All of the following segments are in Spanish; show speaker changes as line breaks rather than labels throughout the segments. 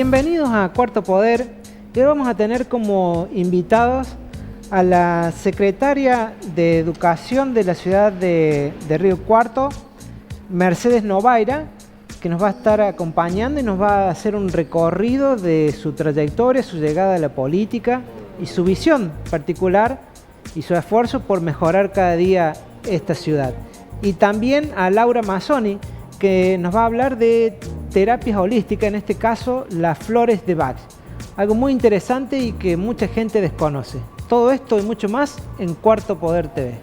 Bienvenidos a Cuarto Poder. Hoy vamos a tener como invitados a la secretaria de Educación de la ciudad de Río Cuarto, Mercedes Novaira, que nos va a estar acompañando y nos va a hacer un recorrido de su trayectoria, su llegada a la política y su visión particular y su esfuerzo por mejorar cada día esta ciudad. Y también a Laura Mazzoni, que nos va a hablar de terapias holísticas, en este caso las flores de Bach. Algo muy interesante y que mucha gente desconoce. Todo esto y mucho más en Cuarto Poder TV.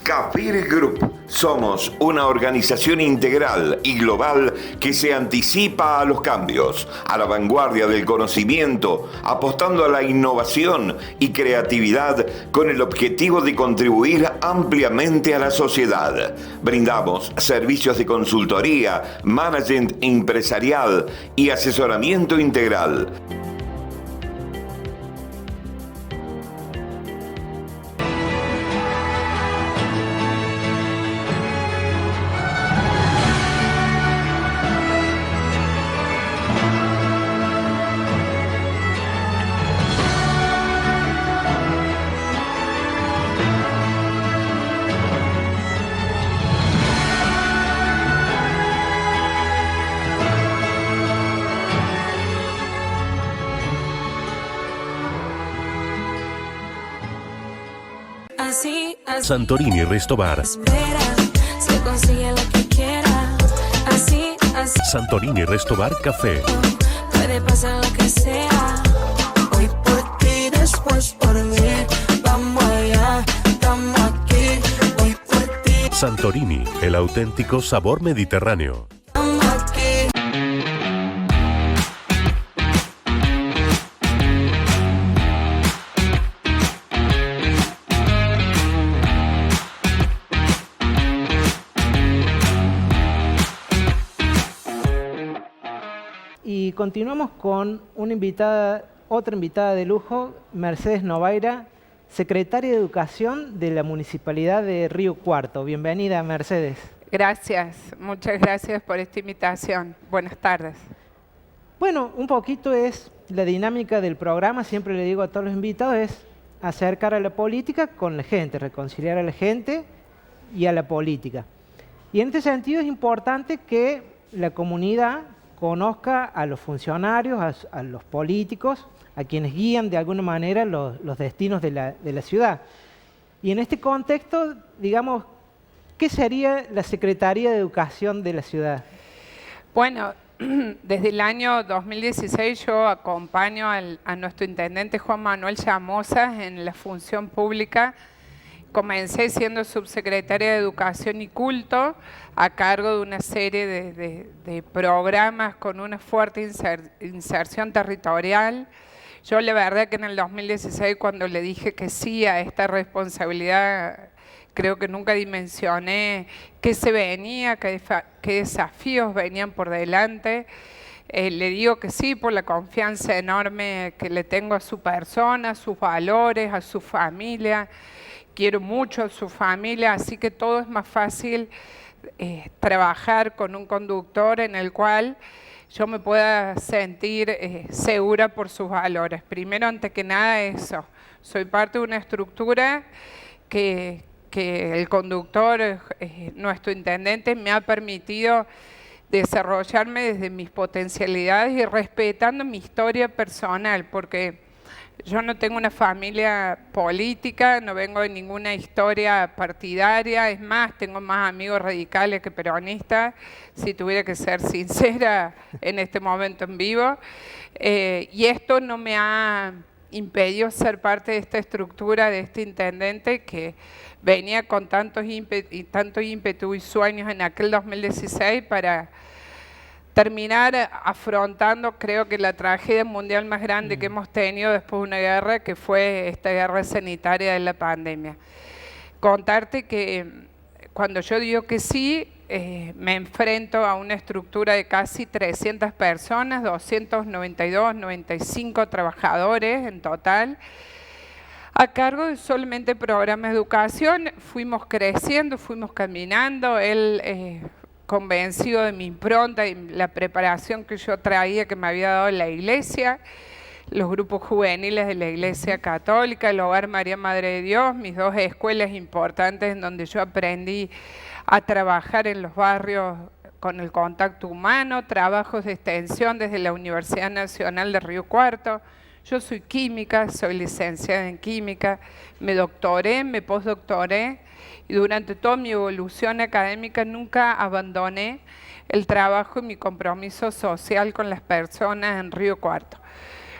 Capire Group. Somos una organización integral y global que se anticipa a los cambios, a la vanguardia del conocimiento, apostando a la innovación y creatividad con el objetivo de contribuir ampliamente a la sociedad. Brindamos servicios de consultoría, management empresarial y asesoramiento integral.
Santorini Resto Bar.
Se consigue lo que quiera. Así.
Santorini Resto Bar Café.
Puede pasar lo que sea. Hoy por ti, después por mí. Vamos allá, estamos aquí. Hoy por ti.
Santorini, el auténtico sabor mediterráneo.
Y continuamos con otra invitada de lujo, Mercedes Novaira, secretaria de Educación de la Municipalidad de Río Cuarto. Bienvenida, Mercedes.
Gracias, muchas gracias por esta invitación. Buenas tardes.
Bueno, un poquito es la dinámica del programa, siempre le digo a todos los invitados, es acercar a la política con la gente, reconciliar a la gente y a la política. Y en este sentido es importante que la comunidad conozca a los funcionarios, a los políticos, a quienes guían de alguna manera los destinos de la ciudad. Y en este contexto, digamos, ¿qué sería la Secretaría de Educación de la ciudad?
Bueno, desde el año 2016 yo acompaño a nuestro intendente Juan Manuel Llamosa en la función pública. Comencé siendo subsecretaria de Educación y Culto a cargo de una serie de programas con una fuerte inserción territorial. Yo la verdad que en el 2016 cuando le dije que sí a esta responsabilidad, creo que nunca dimensioné qué se venía, qué desafíos venían por delante. Le digo que sí por la confianza enorme que le tengo a su persona, a sus valores, a su familia. Quiero mucho a su familia, así que todo es más fácil trabajar con un conductor en el cual yo me pueda sentir segura por sus valores. Primero, antes que nada, eso. Soy parte de una estructura que el conductor, nuestro intendente, me ha permitido desarrollarme desde mis potencialidades y respetando mi historia personal, porque yo no tengo una familia política, no vengo de ninguna historia partidaria, es más, tengo más amigos radicales que peronistas, si tuviera que ser sincera en este momento en vivo. Y esto no me ha impedido ser parte de esta estructura, de este intendente que venía con tanto ímpetu y sueños en aquel 2016 para terminar afrontando, creo que la tragedia mundial más grande que hemos tenido después de una guerra, que fue esta guerra sanitaria de la pandemia. Contarte que cuando yo digo que sí, me enfrento a una estructura de casi 300 personas, 292, 95 trabajadores en total, a cargo de solamente programas de educación. Fuimos creciendo, fuimos caminando, él convencido de mi impronta y la preparación que yo traía, que me había dado la iglesia, los grupos juveniles de la Iglesia Católica, el Hogar María Madre de Dios, mis 2 escuelas importantes en donde yo aprendí a trabajar en los barrios con el contacto humano, trabajos de extensión desde la Universidad Nacional de Río Cuarto. Yo soy química, soy licenciada en química, me doctoré, me postdoctoré y durante toda mi evolución académica nunca abandoné el trabajo y mi compromiso social con las personas en Río Cuarto.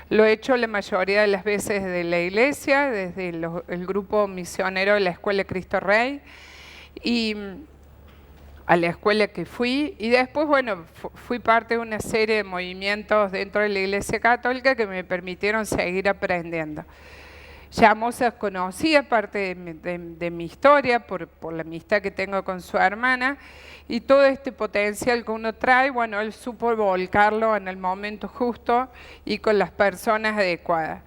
Lo he hecho la mayoría de las veces desde la iglesia, desde el grupo misionero de la Escuela Cristo Rey y a la escuela que fui. Y después, bueno, fui parte de una serie de movimientos dentro de la Iglesia Católica que me permitieron seguir aprendiendo. Llamosa conocía parte de mi historia por la amistad que tengo con su hermana y todo este potencial que uno trae, bueno, él supo volcarlo en el momento justo y con las personas adecuadas.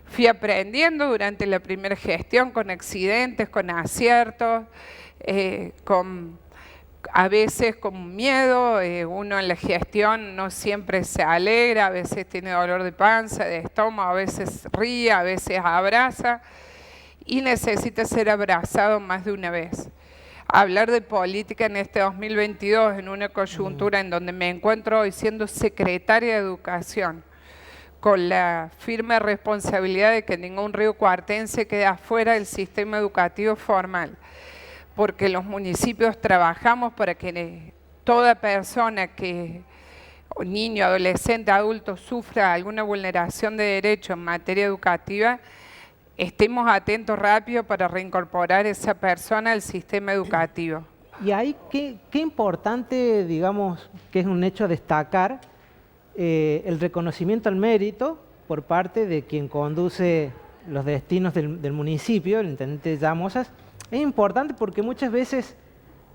Fui aprendiendo durante la primera gestión con accidentes, con aciertos, a veces con miedo. Uno en la gestión no siempre se alegra, a veces tiene dolor de panza, de estómago, a veces ríe, a veces abraza y necesita ser abrazado más de una vez. Hablar de política en este 2022, en una coyuntura en donde me encuentro hoy siendo secretaria de Educación, con la firme responsabilidad de que ningún riocuartense quede afuera del sistema educativo formal, porque los municipios trabajamos para que toda persona niño, adolescente, adulto, sufra alguna vulneración de derechos en materia educativa, estemos atentos rápido para reincorporar a esa persona al sistema educativo.
Y ahí, qué importante, digamos, que es un hecho a destacar, el reconocimiento al mérito por parte de quien conduce los destinos del municipio, el intendente Llamosas. Es importante porque muchas veces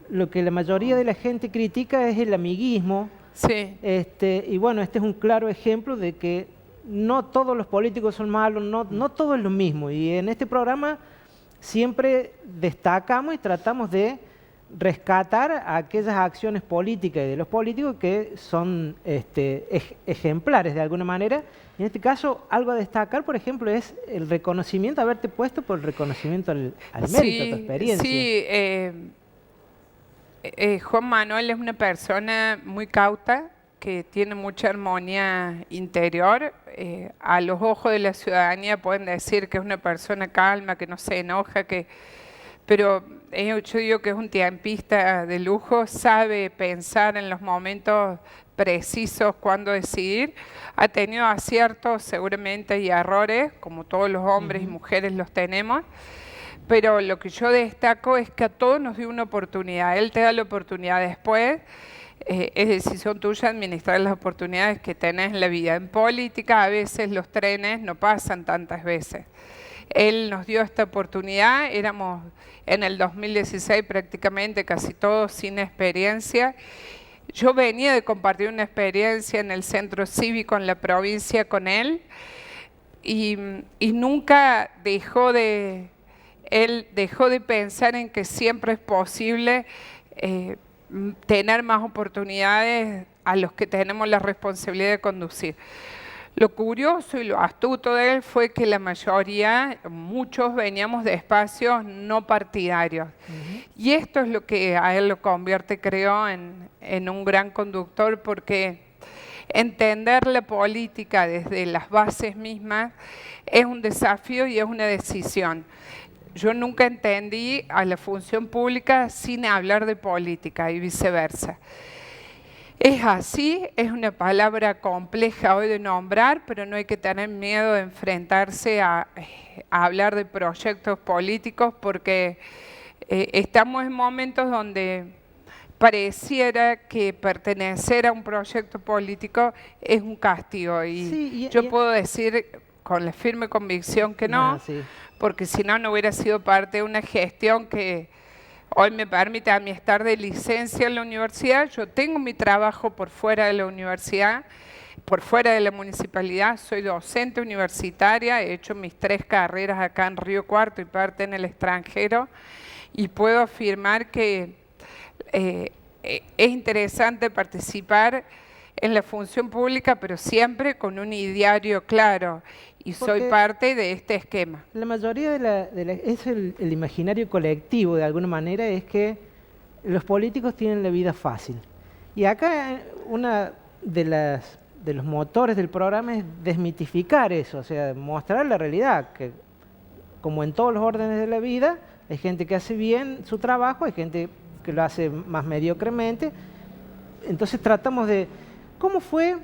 lo que la mayoría de la gente critica es el amiguismo.
Sí.
Y bueno, este es un claro ejemplo de que no todos los políticos son malos, no todo es lo mismo. Y en este programa siempre destacamos y tratamos de rescatar aquellas acciones políticas y de los políticos que son ejemplares de alguna manera. En este caso, algo a destacar, por ejemplo, es el reconocimiento, haberte puesto por el reconocimiento al mérito, a tu experiencia.
Sí, Juan Manuel es una persona muy cauta, que tiene mucha armonía interior. A los ojos de la ciudadanía pueden decir que es una persona calma, que no se enoja, pero yo digo que es un tiempista de lujo, sabe pensar en los momentos precisos cuándo decidir. Ha tenido aciertos seguramente y errores, como todos los hombres y mujeres los tenemos, pero lo que yo destaco es que a todos nos dio una oportunidad. Él te da la oportunidad después. Es decisión tuya administrar las oportunidades que tenés en la vida. En política a veces los trenes no pasan tantas veces. Él nos dio esta oportunidad, éramos en el 2016 prácticamente casi todos sin experiencia. Yo venía de compartir una experiencia en el centro cívico en la provincia con él y nunca él dejó de pensar en que siempre es posible tener más oportunidades a los que tenemos la responsabilidad de conducir. Lo curioso y lo astuto de él fue que la mayoría, muchos veníamos de espacios no partidarios. Y esto es lo que a él lo convierte, creo, en un gran conductor, porque entender la política desde las bases mismas es un desafío y es una decisión. Yo nunca entendí a la función pública sin hablar de política y viceversa. Es así, es una palabra compleja hoy de nombrar, pero no hay que tener miedo de enfrentarse a hablar de proyectos políticos, porque estamos en momentos donde pareciera que pertenecer a un proyecto político es un castigo. Y yo puedo decir con la firme convicción que no, porque si no, no hubiera sido parte de una gestión que hoy me permite a mí estar de licencia en la universidad. Yo tengo mi trabajo por fuera de la universidad, por fuera de la municipalidad. Soy docente universitaria, he hecho mis 3 carreras acá en Río Cuarto y parte en el extranjero, y puedo afirmar que es interesante participar en la función pública, pero siempre con un ideario claro, y soy
Porque
parte de este esquema.
la mayoría es el imaginario colectivo, de alguna manera, es que los políticos tienen la vida fácil. Y acá una de los motores del programa es desmitificar eso, o sea, mostrar la realidad, que como en todos los órdenes de la vida, hay gente que hace bien su trabajo, hay gente que lo hace más mediocremente. Entonces tratamos de... ¿Cómo fue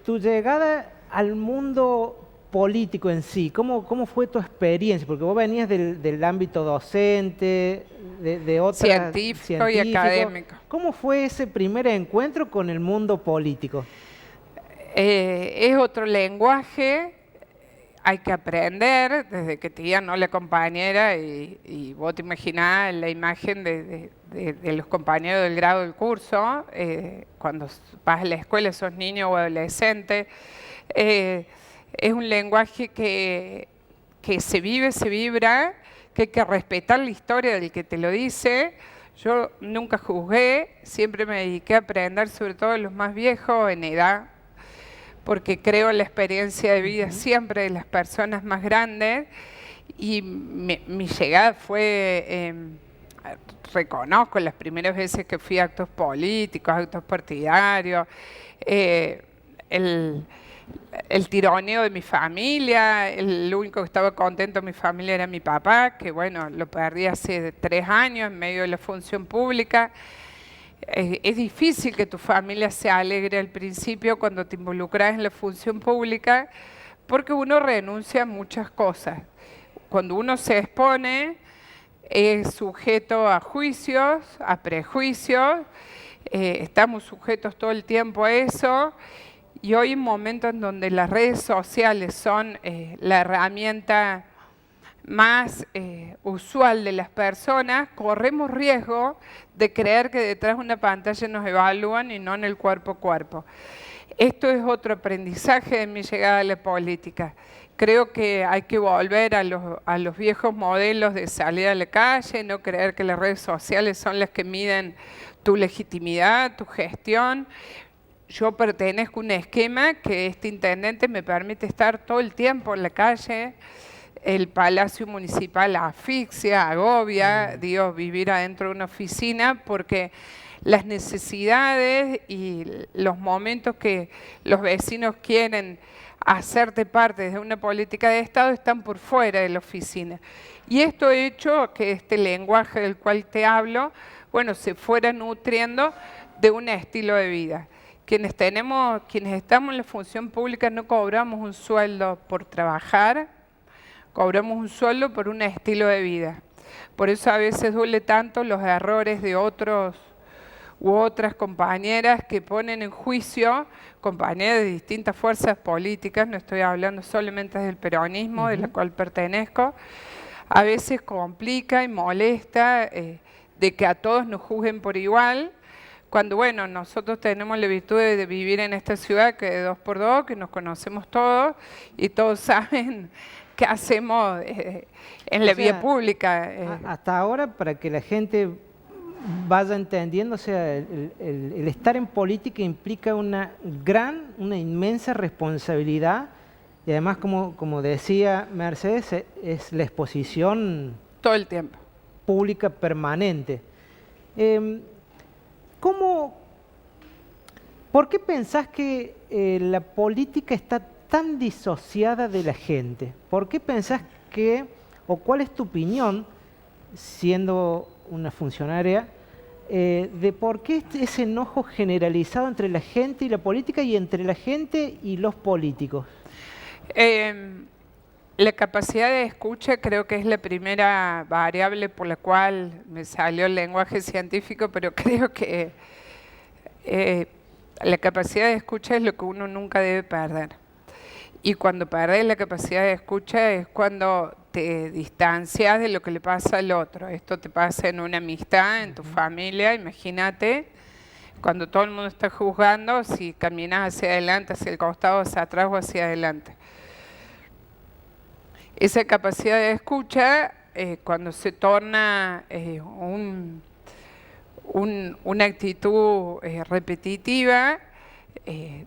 tu llegada al mundo político en sí? ¿Cómo fue tu experiencia? Porque vos venías del ámbito docente, de otra...
Científico y académico.
¿Cómo fue ese primer encuentro con el mundo político?
Es otro lenguaje, hay que aprender, desde que tía no la compañera, y vos te imaginás la imagen de los compañeros del grado del curso, cuando vas a la escuela, sos niño o adolescente. Es un lenguaje que se vive, se vibra, que hay que respetar la historia del que te lo dice. Yo nunca juzgué, siempre me dediqué a aprender, sobre todo de los más viejos en edad, porque creo en la experiencia de vida siempre de las personas más grandes, y mi llegada fue, reconozco las primeras veces que fui a actos políticos, actos partidarios, el tironeo de mi familia. El único que estaba contento en mi familia era mi papá, que bueno, lo perdí hace 3 años en medio de la función pública. Es difícil que tu familia se alegre al principio cuando te involucras en la función pública, porque uno renuncia a muchas cosas. Cuando uno se expone, es sujeto a juicios, a prejuicios, estamos sujetos todo el tiempo a eso, y hoy en momentos en donde las redes sociales son la herramienta más usual de las personas, corremos riesgo de creer que detrás de una pantalla nos evalúan y no en el cuerpo a cuerpo. Esto es otro aprendizaje de mi llegada a la política. Creo que hay que volver a los viejos modelos de salir a la calle, no creer que las redes sociales son las que miden tu legitimidad, tu gestión. Yo pertenezco a un esquema que este intendente me permite estar todo el tiempo en la calle. El Palacio Municipal asfixia, agobia, digo, vivir adentro de una oficina, porque las necesidades y los momentos que los vecinos quieren hacerte parte de una política de Estado están por fuera de la oficina. Y esto ha hecho que este lenguaje del cual te hablo, bueno, se fuera nutriendo de un estilo de vida. Quienes estamos en la función pública no cobramos un sueldo por trabajar, cobramos un sueldo por un estilo de vida. Por eso a veces duele tanto los errores de otros u otras compañeras que ponen en juicio, compañeras de distintas fuerzas políticas, no estoy hablando solamente del peronismo, de la cual pertenezco. A veces complica y molesta de que a todos nos juzguen por igual, cuando bueno, nosotros tenemos la virtud de vivir en esta ciudad que es de 2x2, que nos conocemos todos y todos saben qué hacemos en la vía pública.
Hasta ahora, para que la gente vaya entendiendo, o sea, el estar en política implica una inmensa responsabilidad, y además, como decía Mercedes, es la exposición
todo el tiempo
pública permanente. ¿Por qué pensás que la política está tan disociada de la gente? ¿Por qué pensás o cuál es tu opinión, siendo una funcionaria, de por qué ese enojo generalizado entre la gente y la política, y entre la gente y los políticos?
La capacidad de escucha creo que es la primera variable por la cual me salió el lenguaje científico, pero creo que la capacidad de escucha es lo que uno nunca debe perder. Y cuando perdés la capacidad de escucha es cuando te distancias de lo que le pasa al otro. Esto te pasa en una amistad, en tu familia, imagínate. Cuando todo el mundo está juzgando, si caminas hacia adelante, hacia el costado, hacia atrás o hacia adelante. Esa capacidad de escucha, cuando se torna una actitud repetitiva,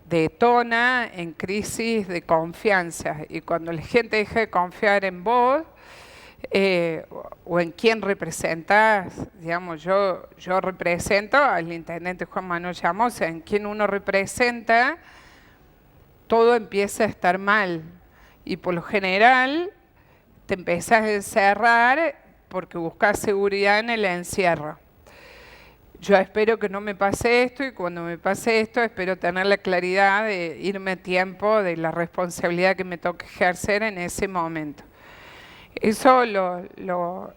detona en crisis de confianza. Y cuando la gente deja de confiar en vos, o en quién representás, digamos, yo represento al intendente Juan Manuel Llamosa, en quien uno representa, todo empieza a estar mal. Y por lo general te empezás a encerrar porque buscas seguridad en el encierro. Yo espero que no me pase esto, y cuando me pase esto espero tener la claridad de irme a tiempo de la responsabilidad que me toca ejercer en ese momento. Eso lo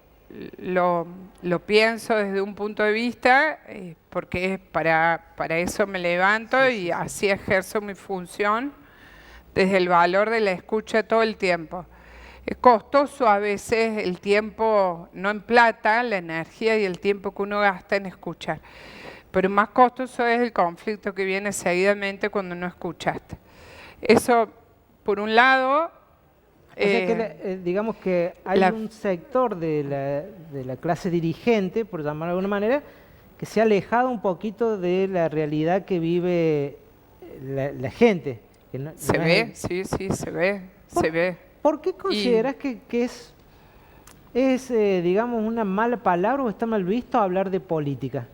pienso desde un punto de vista, porque es para eso me levanto y así ejerzo mi función, desde el valor de la escucha todo el tiempo. Es costoso a veces el tiempo, no en plata, la energía y el tiempo que uno gasta en escuchar. Pero más costoso es el conflicto que viene seguidamente cuando no escuchaste. Eso, por un lado...
O sea que digamos que hay un sector de la clase dirigente, por llamarlo de alguna manera, que se ha alejado un poquito de la realidad que vive la gente. Que
se ve, sí, se ve, se ve.
¿Por qué consideras que es digamos, una mala palabra o está mal visto hablar de política?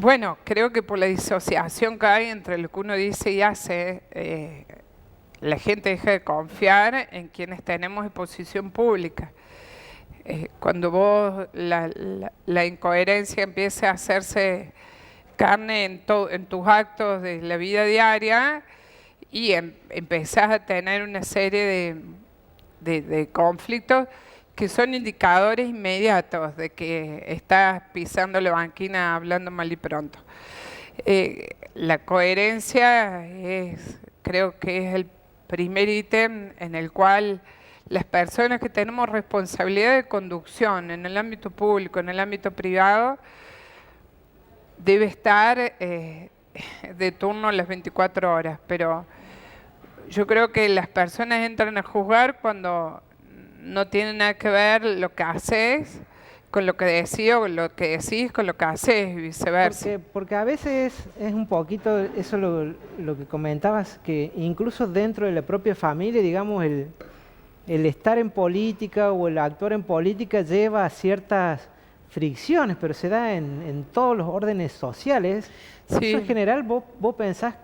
Bueno, creo que por la disociación que hay entre lo que uno dice y hace, la gente deja de confiar en quienes tenemos exposición pública. Cuando vos la incoherencia empieza a hacerse carne en tus actos de la vida diaria, y empezás a tener una serie de conflictos que son indicadores inmediatos de que estás pisando la banquina hablando mal y pronto. La coherencia creo que es el primer ítem en el cual las personas que tenemos responsabilidad de conducción en el ámbito público, en el ámbito privado, debe estar de turno las 24 horas, pero yo creo que las personas entran a juzgar cuando no tiene nada que ver lo que haces con lo que decís, o lo que decís con lo que haces, y viceversa.
Porque a veces es un poquito eso lo que comentabas, que incluso dentro de la propia familia, digamos, el estar en política o el actuar en política lleva a ciertas fricciones, pero se da en todos los órdenes sociales.
Sí.
Eso en general vos pensás,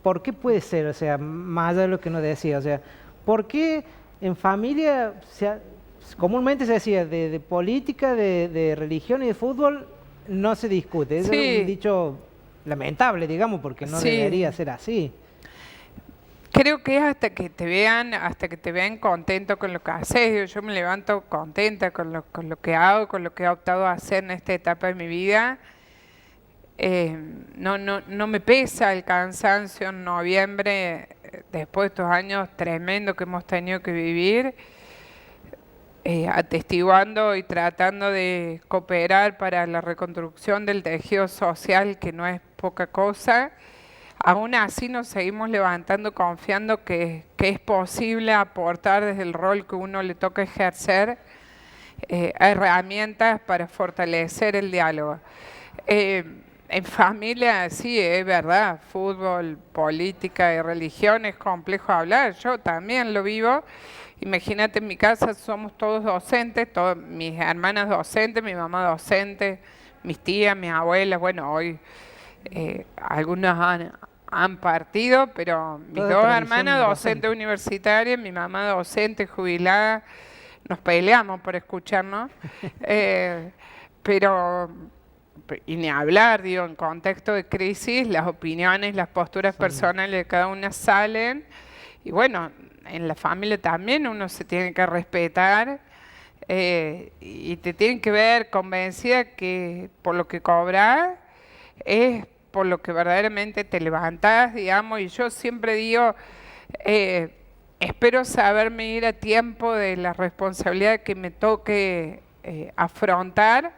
¿por qué puede ser? O sea, más allá de lo que nos decía, o sea, ¿por qué en familia comúnmente se decía de política, de religión y de fútbol no se discute? Es un dicho lamentable, digamos, porque no debería ser así.
Creo que es hasta que te vean contento con lo que haces. Yo me levanto contenta con lo que hago, con lo que he optado a hacer en esta etapa de mi vida. No me pesa el cansancio en noviembre, después de estos años tremendos que hemos tenido que vivir, atestiguando y tratando de cooperar para la reconstrucción del tejido social, que no es poca cosa. Aún así nos seguimos levantando confiando que es posible aportar desde el rol que uno le toca ejercer herramientas para fortalecer el diálogo. En familia, sí, es verdad, fútbol, política y religión es complejo hablar, yo también lo vivo. Imagínate, en mi casa somos todos docentes, mis hermanas docentes, mi mamá docente, mis tías, mis abuelas, bueno, hoy algunas han partido, pero mis dos hermanas docentes universitarias, mi mamá docente jubilada, nos peleamos por escucharnos, pero... Y ni hablar, digo, en contexto de crisis, las opiniones, las posturas personales de cada una salen. Y bueno, en la familia también uno se tiene que respetar y te tienen que ver convencida que por lo que cobras es por lo que verdaderamente te levantás, digamos. Y yo siempre digo, Espero saberme ir a tiempo de la responsabilidad que me toque afrontar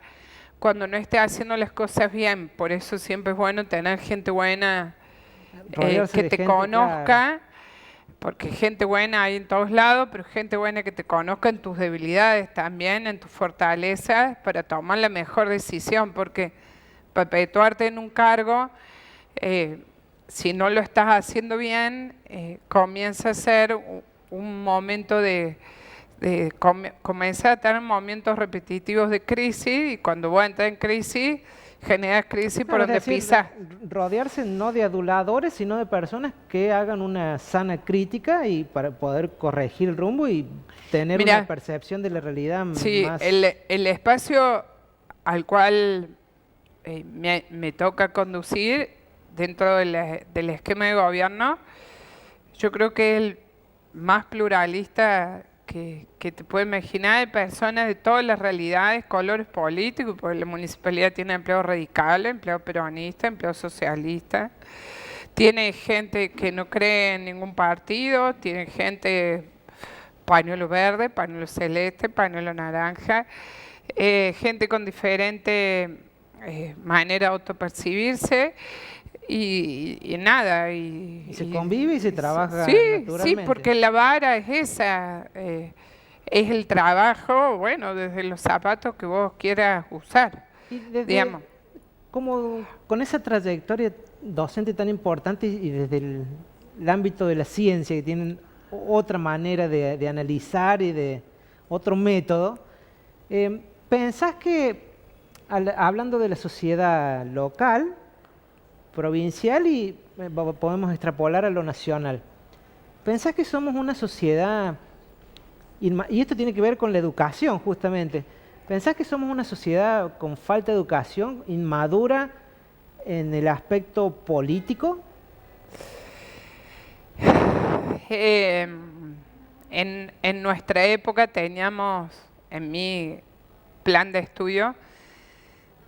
cuando no esté haciendo las cosas bien. Por eso siempre es bueno tener gente buena
Rodearse
que
de
te
gente,
conozca,
claro.
porque gente buena hay en todos lados, pero gente buena que te conozca en tus debilidades también, en tus fortalezas, para tomar la mejor decisión, porque perpetuarte en un cargo, si no lo estás haciendo bien, comienza a ser un momento comenzar a tener momentos repetitivos de crisis, y cuando vos entras en crisis, generas crisis por
Claro, es
donde
decir,
pisas.
rodearse no de aduladores, sino de personas que hagan una sana crítica y para poder corregir el rumbo y tener
Mirá,
una percepción de la realidad
Sí,
más...
el espacio al cual me toca conducir dentro del esquema de gobierno, yo creo que es el más pluralista que te puedes imaginar, de personas de todas las realidades, colores políticos, porque la municipalidad tiene empleo radical, empleo peronista, empleo socialista, tiene gente que no cree en ningún partido, tiene gente pañuelo verde, pañuelo celeste, pañuelo naranja, gente con diferente manera de autopercibirse y nada.
Y se convive y se trabaja
Sí,
naturalmente.
porque la vara es esa, es el trabajo, bueno, desde los zapatos que vos quieras usar,
Y desde,
digamos.
como con esa trayectoria docente tan importante y desde el ámbito de la ciencia, que tienen otra manera de analizar y de otro método, ¿pensás que, hablando de la sociedad local, provincial y podemos extrapolar a lo nacional, ¿pensás que somos una sociedad, y esto tiene que ver con la educación justamente, ¿pensás que somos una sociedad con falta de educación, inmadura en el aspecto político?
En nuestra época teníamos, en mi plan de estudio,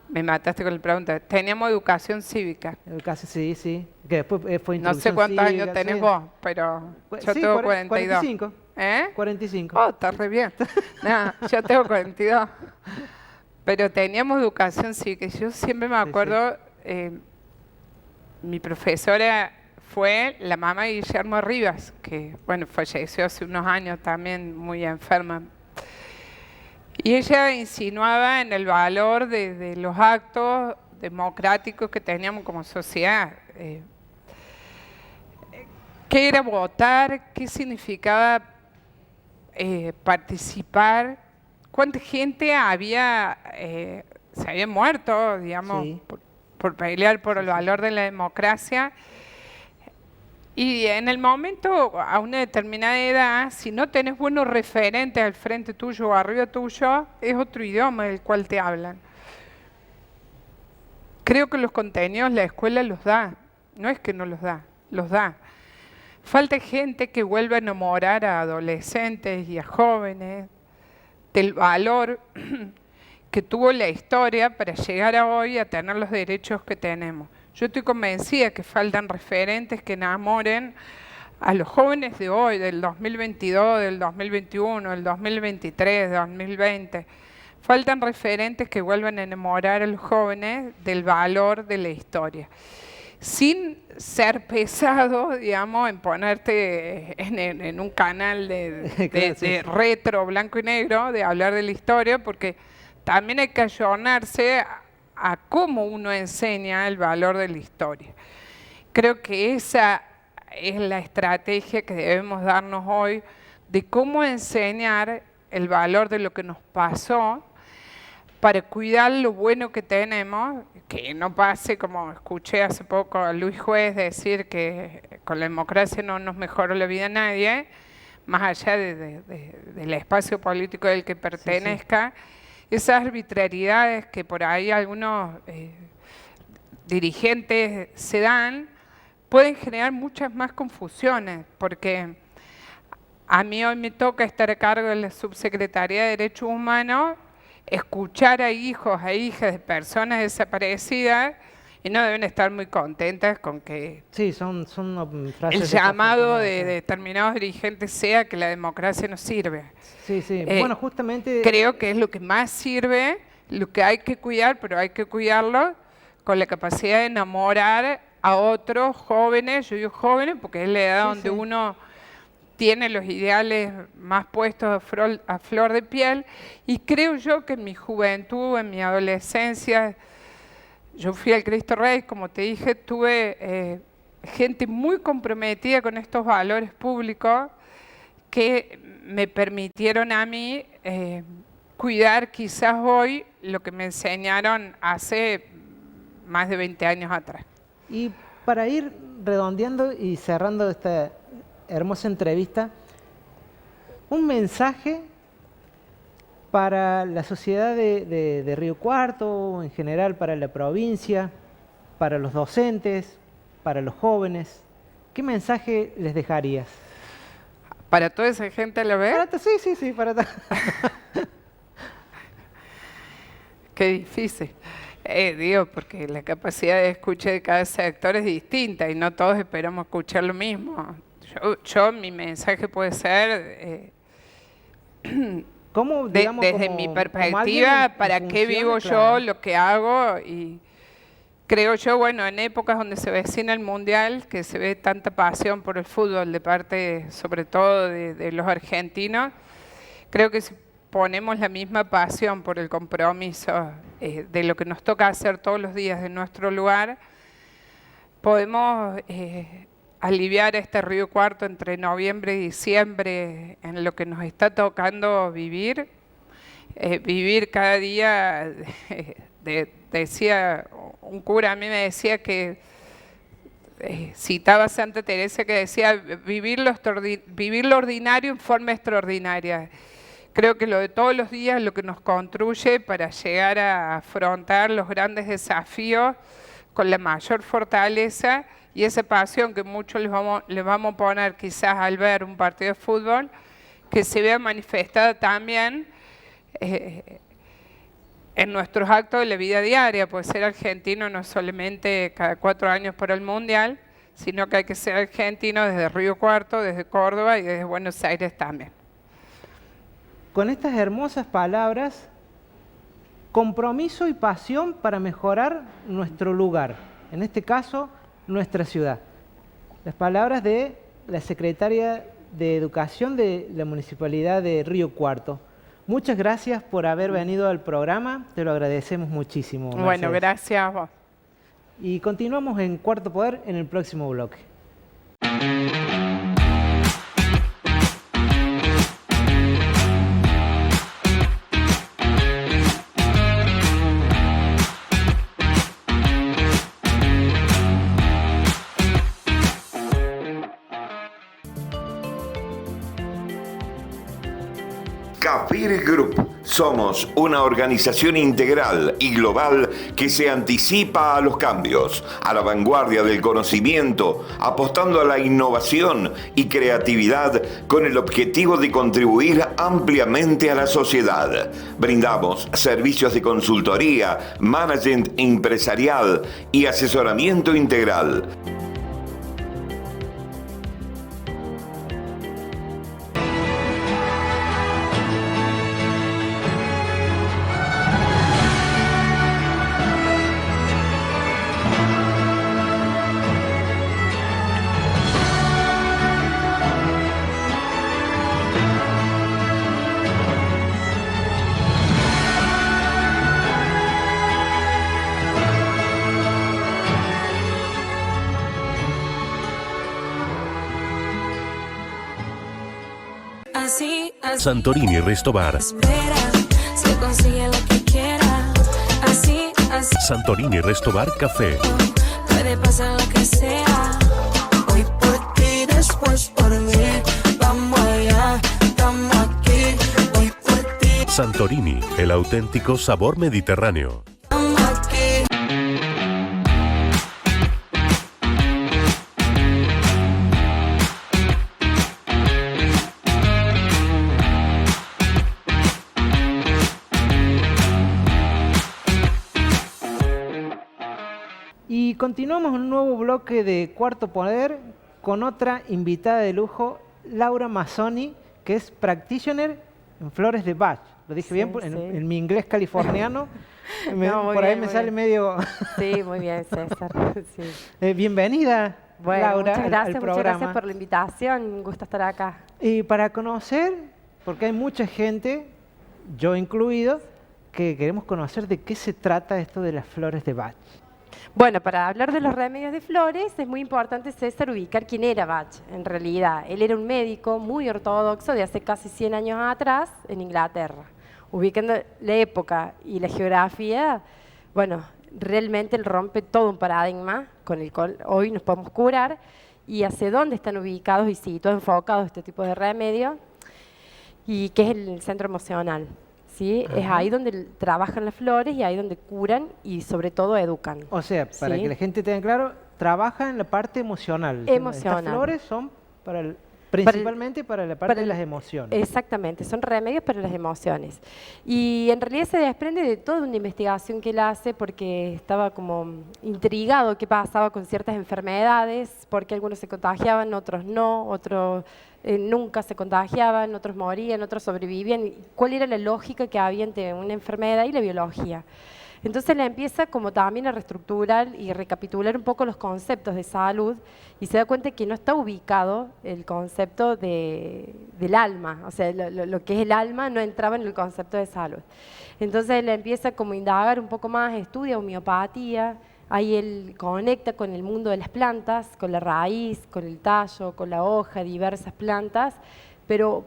me mataste con la pregunta, teníamos educación cívica.
Educación, sí, sí, que después fue
No sé
introducción
cuántos
cívica,
años tenés
sí.
vos, pero yo
Sí,
tengo 42.
45.
¿Eh?
45.
Oh, está re bien. No, yo tengo 42. Pero teníamos educación cívica. Y yo siempre me acuerdo, mi profesora fue la mamá de Guillermo Rivas, que bueno, falleció hace unos años también, muy enferma. Y ella insinuaba en el valor de los actos democráticos que teníamos como sociedad. ¿Qué era votar? ¿Qué significaba participar? ¿Cuánta gente se había muerto, digamos,
Sí.
por pelear por el valor de la democracia? Y en el momento, a una determinada edad, si no tenés buenos referentes al frente tuyo o arriba tuyo, es otro idioma del cual te hablan. Creo que los contenidos la escuela los da, no es que no los da, los da. Falta gente que vuelva a enamorar a adolescentes y a jóvenes del valor que tuvo la historia para llegar a hoy a tener los derechos que tenemos. Yo estoy convencida que faltan referentes que enamoren a los jóvenes de hoy, del 2022, del 2021, del 2023, del 2020. Faltan referentes que vuelvan a enamorar a los jóvenes del valor de la historia. Sin ser pesado, digamos, en ponerte en un canal de retro, blanco y negro, de hablar de la historia, porque también hay que ayornarse a cómo uno enseña el valor de la historia. Creo que esa es la estrategia que debemos darnos hoy de cómo enseñar el valor de lo que nos pasó para cuidar lo bueno que tenemos, que no pase como escuché hace poco a Luis Juez decir que con la democracia no nos mejoró la vida a nadie, más allá del espacio político del que pertenezca. Sí, sí. Esas arbitrariedades que por ahí algunos dirigentes se dan, pueden generar muchas más confusiones, porque a mí hoy me toca estar a cargo de la Subsecretaría de Derechos Humanos, escuchar a hijos, a hijas de personas desaparecidas Y no deben estar muy contentas con que
Sí, son frases
el
de esas
llamado
formas,
de determinados dirigentes sea que la democracia no sirve.
Sí, sí.
Eh,
Bueno, justamente...
Creo que es lo que más sirve, lo que hay que cuidar, pero hay que cuidarlo con la capacidad de enamorar a otros jóvenes. Yo digo jóvenes porque es la edad
Sí,
donde
sí.
uno tiene los ideales más puestos a flor de piel, y creo yo que en mi juventud, en mi adolescencia, yo fui al Cristo Rey, como te dije, tuve gente muy comprometida con estos valores públicos que me permitieron a mí cuidar quizás hoy lo que me enseñaron hace más de 20 años atrás.
Y para ir redondeando y cerrando esta hermosa entrevista, un mensaje para la sociedad de Río Cuarto, en general para la provincia, para los docentes, para los jóvenes. ¿Qué mensaje les dejarías?
Para toda esa gente a la vez,
Sí, para
qué difícil. Digo, porque la capacidad de escucha de cada sector es distinta y no todos esperamos escuchar lo mismo. Mi mensaje puede ser,
¿Cómo, digamos,
desde
como-
mi
como
perspectiva,
alguien en
para qué
funciones,
vivo
claro?
yo, lo que hago, y creo yo, bueno, en épocas donde se vecina el Mundial, que se ve tanta pasión por el fútbol de parte, sobre todo, de los argentinos, creo que si ponemos la misma pasión por el compromiso de lo que nos toca hacer todos los días de nuestro lugar, podemos aliviar este Río Cuarto entre noviembre y diciembre en lo que nos está tocando vivir. Vivir cada día, decía un cura, a mí me decía que, citaba a Santa Teresa que decía, vivir lo ordinario en forma extraordinaria. Creo que lo de todos los días es lo que nos construye para llegar a afrontar los grandes desafíos con la mayor fortaleza, y esa pasión que muchos les vamos a poner quizás al ver un partido de fútbol, que se vea manifestada también en nuestros actos de la vida diaria, pues ser argentino no es solamente cada 4 años por el Mundial, sino que hay que ser argentino desde Río Cuarto, desde Córdoba y desde Buenos Aires también.
Con estas hermosas palabras, compromiso y pasión para mejorar nuestro lugar, en este caso, nuestra ciudad. Las palabras de la secretaria de Educación de la Municipalidad de Río Cuarto. Muchas gracias por haber venido al programa, te lo agradecemos muchísimo, Mercedes.
Bueno, gracias a vos.
Y continuamos en Cuarto Poder en el próximo bloque.
Capir Group. Somos una organización integral y global que se anticipa a los cambios, a la vanguardia del conocimiento, apostando a la innovación y creatividad con el objetivo de contribuir ampliamente a la sociedad. Brindamos servicios de consultoría, management empresarial y asesoramiento integral.
Así, así
Santorini Restobar.
espera, se consigue lo que quiera. Así, así
Santorini Restobar Café.
puede pasar lo que sea. Hoy por ti, después por mí. Vamos allá, estamos aquí. Hoy por ti,
Santorini, el auténtico sabor mediterráneo.
estamos aquí.
continuamos un nuevo bloque de Cuarto Poder con otra invitada de lujo, Laura Mazzoni, que es practitioner en flores de Bach. Lo dije
Sí,
bien
sí.
en mi inglés californiano.
No, muy
por ahí
bien,
me
muy
sale
bien.
medio...
Sí, muy bien, César. Sí.
Bienvenida,
Bueno,
Laura,
muchas gracias,
al
muchas
programa.
gracias por la invitación. Un gusto estar acá.
Y para conocer, porque hay mucha gente, yo incluido, que queremos conocer de qué se trata esto de las flores de Bach.
Bueno, para hablar de los remedios de flores es muy importante, César, ubicar quién era Bach en realidad. Él era un médico muy ortodoxo de hace casi 100 años atrás en Inglaterra. Ubicando la época y la geografía, bueno, realmente él rompe todo un paradigma con el cual hoy nos podemos curar y hacia dónde están ubicados y situados, enfocados este tipo de remedios y que es el centro emocional. ¿Sí? Es ahí donde trabajan las flores y ahí donde curan y sobre todo educan.
O sea, para
¿Sí?
que la gente tenga claro, trabaja en la parte emocional.
Emocional.
Estas flores son principalmente para la parte de las emociones.
Exactamente, son remedios para las emociones. Y en realidad se desprende de toda una investigación que él hace porque estaba como intrigado qué pasaba con ciertas enfermedades, porque algunos se contagiaban, otros no, otros nunca se contagiaban, otros morían, otros sobrevivían. Y ¿cuál era la lógica que había entre una enfermedad y la biología? Entonces le empieza como también a reestructurar y recapitular un poco los conceptos de salud y se da cuenta que no está ubicado el concepto del alma, o sea, lo que es el alma no entraba en el concepto de salud. Entonces le empieza como a indagar un poco más, estudia homeopatía, ahí él conecta con el mundo de las plantas, con la raíz, con el tallo, con la hoja, diversas plantas, pero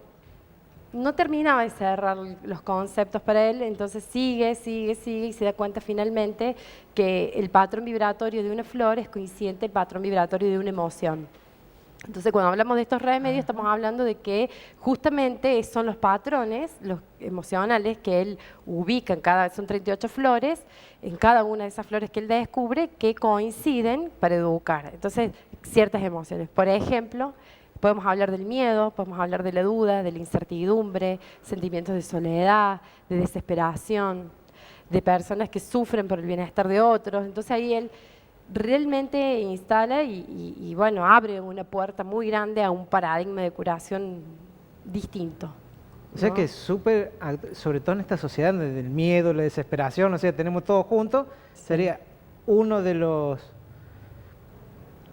no terminaba de cerrar los conceptos para él, entonces sigue y se da cuenta finalmente que el patrón vibratorio de una flor es coincidente al patrón vibratorio de una emoción. Entonces, cuando hablamos de estos remedios, estamos hablando de que justamente son los patrones, los emocionales, que él ubica son 38 flores, en cada una de esas flores que él descubre, que coinciden para educar. Entonces, ciertas emociones. Por ejemplo, podemos hablar del miedo, podemos hablar de la duda, de la incertidumbre, sentimientos de soledad, de desesperación, de personas que sufren por el bienestar de otros. Entonces ahí él realmente instala y bueno, abre una puerta muy grande a un paradigma de curación distinto.
O sea
¿no?
que es súper, sobre todo en esta sociedad del miedo, la desesperación, o sea, tenemos todo junto, sería uno de los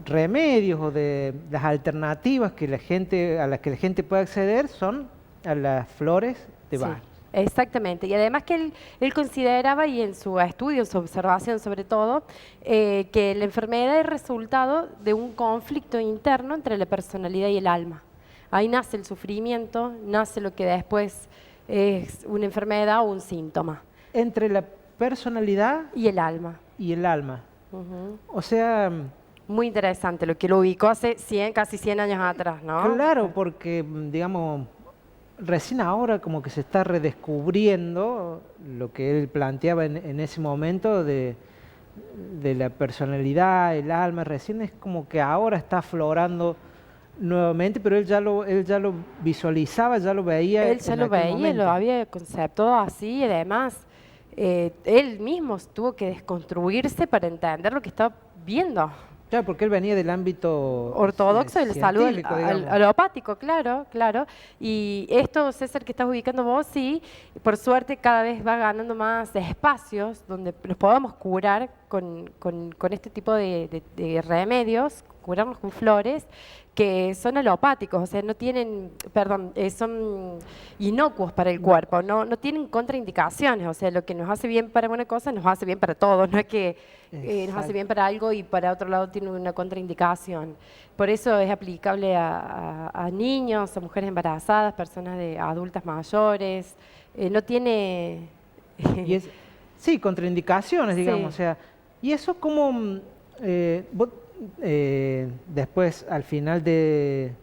remedios o de las alternativas que a las que la gente puede acceder son a las flores de
Sí,
Bach.
exactamente. Y además que él consideraba, y en su estudio, en su observación sobre todo, que la enfermedad es resultado de un conflicto interno entre la personalidad y el alma. Ahí nace el sufrimiento, nace lo que después es una enfermedad o un síntoma.
Entre la personalidad
Y el alma.
y el alma.
Ujú.
O sea,
Muy interesante, lo que lo ubicó hace casi 100 años atrás, ¿no?
claro, porque, digamos, recién ahora como que se está redescubriendo lo que él planteaba en ese momento de la personalidad, el alma, recién es como que ahora está aflorando nuevamente, pero él ya lo visualizaba, ya lo veía.
Él ya
en
lo
aquel
veía,
momento.
lo había conceptuado así, y además él mismo tuvo que desconstruirse para entender lo que estaba viendo.
Claro, porque él venía del ámbito
Ortodoxo de la salud
científico, digamos.
alopático, claro, claro. Y esto, César, que estás ubicando vos, sí, por suerte cada vez va ganando más espacios donde nos podamos curar con este tipo de remedios, curarnos con flores, que son alopáticos, o sea, no tienen, perdón, son inocuos para el cuerpo, no tienen contraindicaciones, o sea, lo que nos hace bien para una cosa nos hace bien para todos, no es que nos hace bien para algo y para otro lado tiene una contraindicación. Por eso es aplicable a niños, a mujeres embarazadas, personas adultas mayores, no tiene...
Y sí, contraindicaciones, digamos,
Sí.
o sea, y eso como vos, después al final del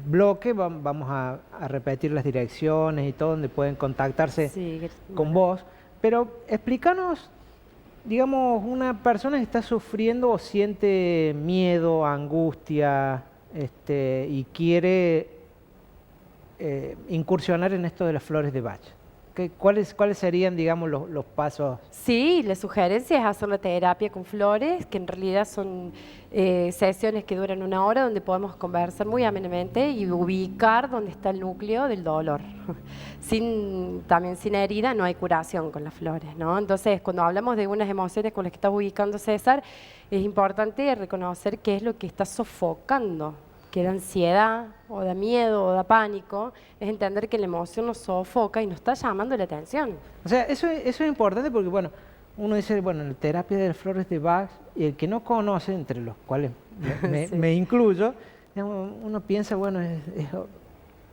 bloque vamos a repetir las direcciones y todo donde pueden contactarse
Sí,
con vos, pero explícanos, digamos, una persona que está sufriendo o siente miedo, angustia, y quiere incursionar en esto de las flores de Bach. ¿Cuáles serían, digamos, los pasos?
Sí, la sugerencia es hacer la terapia con flores, que en realidad son sesiones que duran 1 hora, donde podemos conversar muy amenamente y ubicar dónde está el núcleo del dolor. También sin herida no hay curación con las flores, ¿no? Entonces, cuando hablamos de unas emociones con las que está ubicando César, es importante reconocer qué es lo que está sofocando, que da ansiedad, o da miedo, o da pánico, es entender que la emoción nos sofoca y nos está llamando la atención.
O sea, eso es importante porque, bueno, uno dice, bueno, la terapia de las flores de Bach, y el que no conoce, entre los cuales
Sí.
me incluyo, digamos, uno piensa, bueno, es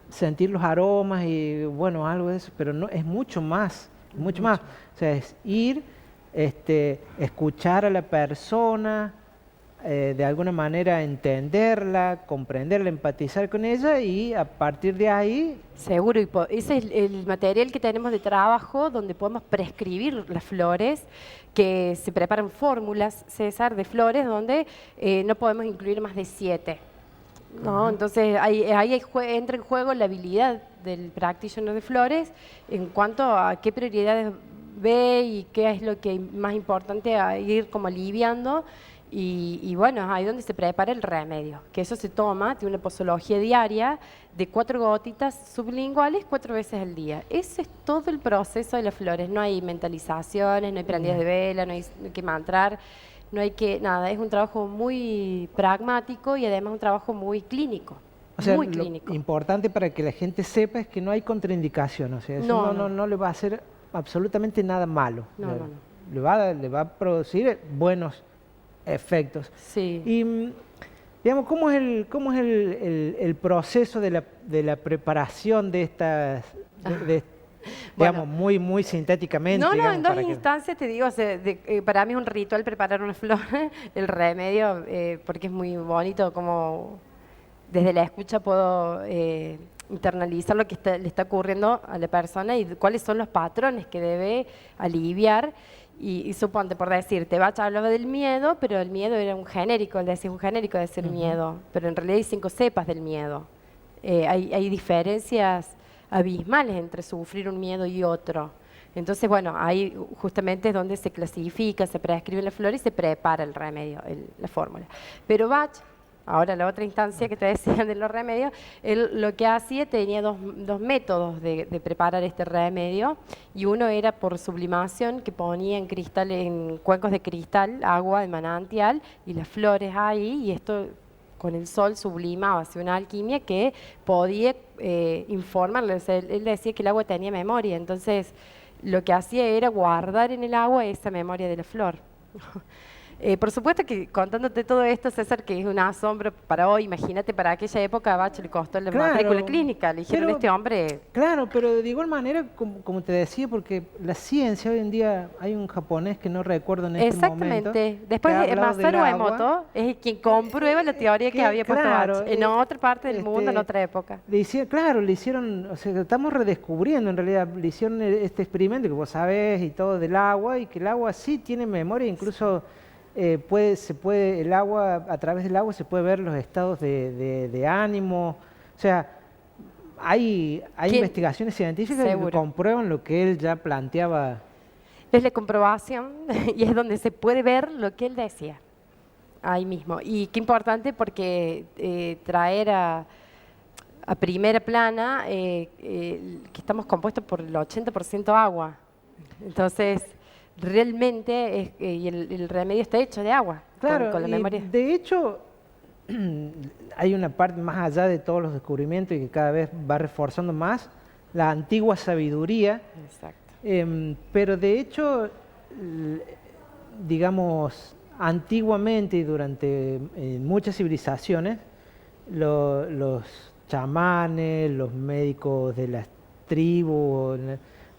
sentir los aromas y, bueno, algo de eso, pero no, es mucho más, mucho más. O sea, es ir, escuchar a la persona, de alguna manera entenderla, comprenderla, empatizar con ella y a partir de ahí...
Seguro, y ese es el material que tenemos de trabajo donde podemos prescribir las flores, que se preparan fórmulas, César, de flores donde no podemos incluir más de 7. ¿No? Entonces ahí entra en juego la habilidad del practitioner de flores en cuanto a qué prioridades ve y qué es lo que es más importante a ir como aliviando. Y bueno, ahí donde se prepara el remedio, que eso se toma, tiene una posología diaria de 4 gotitas sublinguales 4 veces al día. Ese es todo el proceso de las flores, no hay mentalizaciones, no hay prendidas de vela, no hay que mantrar, no hay que, nada, es un trabajo muy pragmático y además un trabajo muy clínico.
O sea,
muy
lo
clínico.
importante para que la gente sepa es que no hay contraindicación, o sea, eso no le va a hacer absolutamente nada malo.
No.
Le va a producir buenos efectos.
Sí.
Y, digamos, ¿cómo es el proceso de la preparación de estas, digamos,
Bueno.
muy sintéticamente?
No,
digamos,
en 2
para que...
instancias te digo, o sea, para mí es un ritual preparar una flor, el remedio, porque es muy bonito, como desde la escucha puedo internalizar lo que le está ocurriendo a la persona y cuáles son los patrones que debe aliviar. Y suponte, por decirte, Bach hablaba del miedo, pero el miedo era un genérico, él decía un genérico de ser miedo, pero en realidad hay 5 cepas del miedo. Hay diferencias abismales entre sufrir un miedo y otro. Entonces, bueno, ahí justamente es donde se clasifica, se prescribe la flor y se prepara el remedio, la fórmula. Pero Bach, ahora la otra instancia que te decía de los remedios, él lo que hacía tenía dos métodos de preparar este remedio, y uno era por sublimación, que ponía en cristal, en cuencos de cristal, agua de manantial y las flores ahí, y esto con el sol sublimaba, hacía una alquimia que podía informarle. O sea, él decía que el agua tenía memoria, entonces lo que hacía era guardar en el agua esa memoria de la flor. Por supuesto que contándote todo esto, César, que es un asombro para hoy, imagínate, para aquella época a Bach le costó la matrícula clínica, le dijeron
pero,
este hombre...
Claro, pero de igual manera, como te decía, porque la ciencia hoy en día, hay un japonés que no recuerdo en este momento.
Exactamente. Después Masaru Emoto es quien comprueba la teoría que había puesto Bach en otra parte del mundo, en otra época.
Le hicieron, o sea, estamos redescubriendo en realidad, le hicieron este experimento que vos sabés y todo del agua, y que el agua sí tiene memoria, incluso... el agua, a través del agua se puede ver los estados de ánimo, o sea, hay investigaciones científicas que comprueban lo que él ya planteaba.
Es la comprobación y es donde se puede ver lo que él decía, ahí mismo. Y qué importante porque traer a primera plana que estamos compuestos por el 80% agua, entonces... Realmente y el remedio está hecho de agua,
claro,
con la memoria.
De hecho, hay una parte más allá de todos los descubrimientos y que cada vez va reforzando más la antigua sabiduría.
Exacto.
Pero de hecho, digamos, antiguamente y durante muchas civilizaciones, los chamanes, los médicos de las tribus